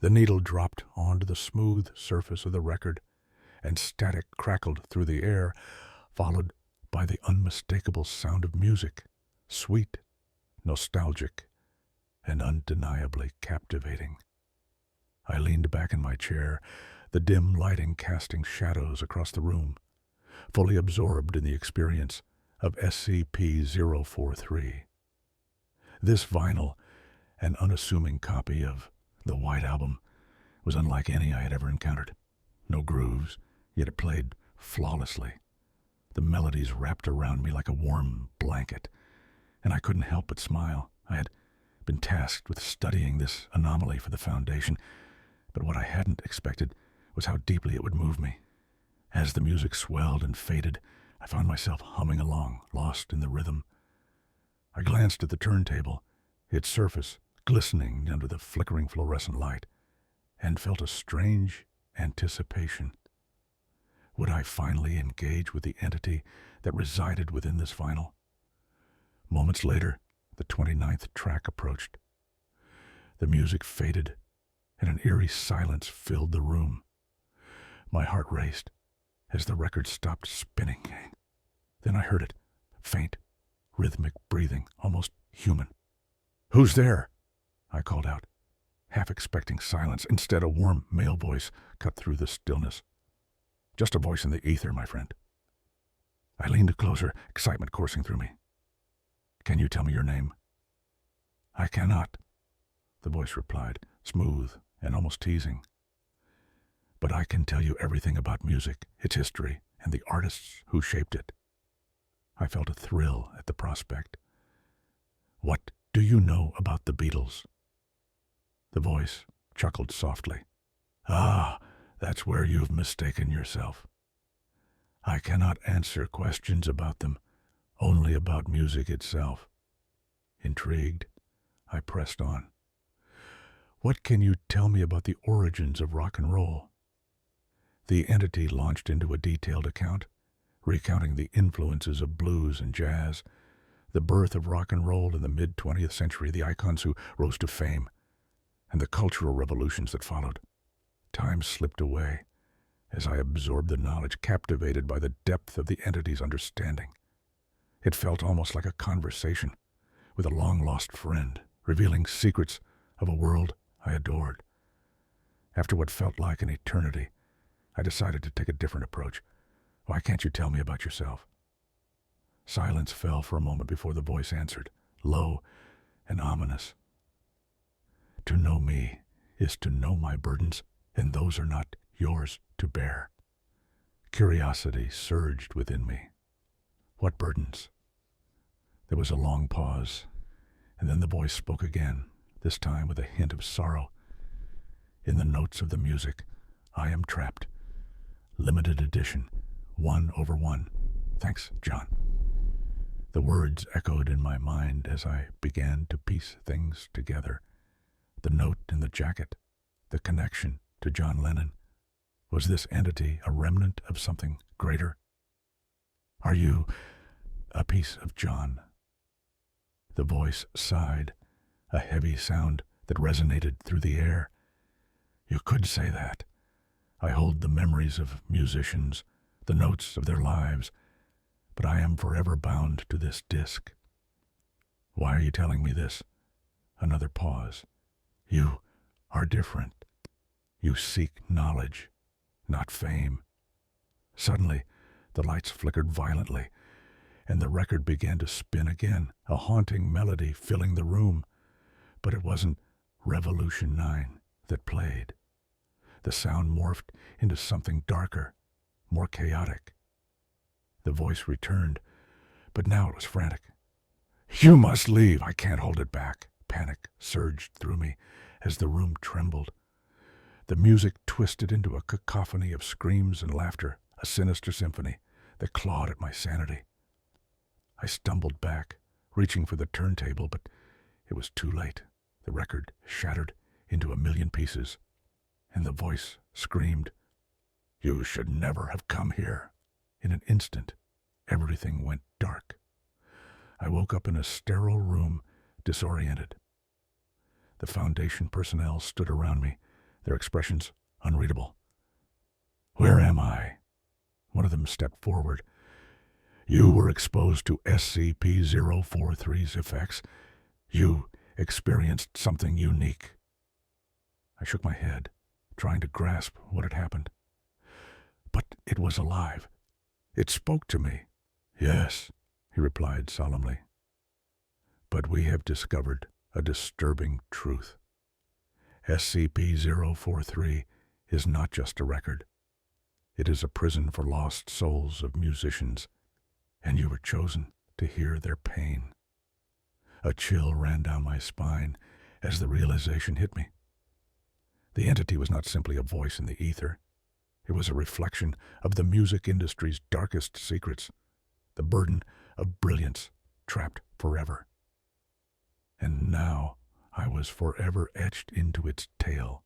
The needle dropped onto the smooth surface of the record, and static crackled through the air, followed by the unmistakable sound of music, sweet, nostalgic, and undeniably captivating. I leaned back in my chair, the dim lighting casting shadows across the room, fully absorbed in the experience of SCP-043. This vinyl, an unassuming copy of the White Album, was unlike any I had ever encountered. No grooves, yet it played flawlessly. The melodies wrapped around me like a warm blanket, and I couldn't help but smile. I had been tasked with studying this anomaly for the Foundation, but what I hadn't expected was how deeply it would move me. As the music swelled and faded, I found myself humming along, lost in the rhythm. I glanced at the turntable, its surface glistening under the flickering fluorescent light, and felt a strange anticipation. Would I finally engage with the entity that resided within this vinyl? Moments later, the 29th track approached. The music faded, and an eerie silence filled the room. My heart raced as the record stopped spinning. Then I heard it, faint, rhythmic breathing, almost human. "Who's there?" I called out, half expecting silence. Instead, a warm male voice cut through the stillness. "Just a voice in the ether, my friend." I leaned closer, excitement coursing through me. "Can you tell me your name?" "I cannot," the voice replied, smooth and almost teasing. "But I can tell you everything about music, its history, and the artists who shaped it." I felt a thrill at the prospect. "What do you know about the Beatles?" The voice chuckled softly. "Ah, that's where you've mistaken yourself. I cannot answer questions about them, only about music itself." Intrigued, I pressed on. "What can you tell me about the origins of rock and roll?" The entity launched into a detailed account, recounting the influences of blues and jazz, the birth of rock and roll in the mid-20th century, the icons who rose to fame, and the cultural revolutions that followed. Time slipped away as I absorbed the knowledge, captivated by the depth of the entity's understanding. It felt almost like a conversation with a long-lost friend, revealing secrets of a world I adored. After what felt like an eternity, I decided to take a different approach. "Why can't you tell me about yourself?" Silence fell for a moment before the voice answered, low and ominous. "To know me is to know my burdens, and those are not yours to bear." Curiosity surged within me. "What burdens?" There was a long pause, and then the voice spoke again, this time with a hint of sorrow. "In the notes of the music, I am trapped. Limited edition, 1/1. Thanks, John." The words echoed in my mind as I began to piece things together. The note in the jacket, the connection to John Lennon. Was this entity a remnant of something greater? "Are you a piece of John?" The voice sighed, a heavy sound that resonated through the air. "You could say that. I hold the memories of musicians, the notes of their lives, but I am forever bound to this disc." "Why are you telling me this?" Another pause. "You are different. You seek knowledge, not fame." Suddenly, the lights flickered violently, and the record began to spin again, a haunting melody filling the room. But it wasn't Revolution 9 that played. The sound morphed into something darker, more chaotic. The voice returned, but now it was frantic. "You must leave. I can't hold it back." Panic surged through me as the room trembled. The music twisted into a cacophony of screams and laughter, a sinister symphony that clawed at my sanity. I stumbled back, reaching for the turntable, but it was too late. The record shattered into a million pieces, and the voice screamed, "You should never have come here." In an instant, everything went dark. I woke up in a sterile room, disoriented. The Foundation personnel stood around me, their expressions unreadable. "Where am I?" One of them stepped forward. "You were exposed to SCP-043's effects. You experienced something unique." I shook my head, trying to grasp what had happened. "But it was alive. It spoke to me." "Yes," he replied solemnly. "But we have discovered a disturbing truth. SCP-043 is not just a record. It is a prison for lost souls of musicians, and you were chosen to hear their pain." A chill ran down my spine as the realization hit me. The entity was not simply a voice in the ether. It was a reflection of the music industry's darkest secrets, the burden of brilliance trapped forever. And now I was forever etched into its tale.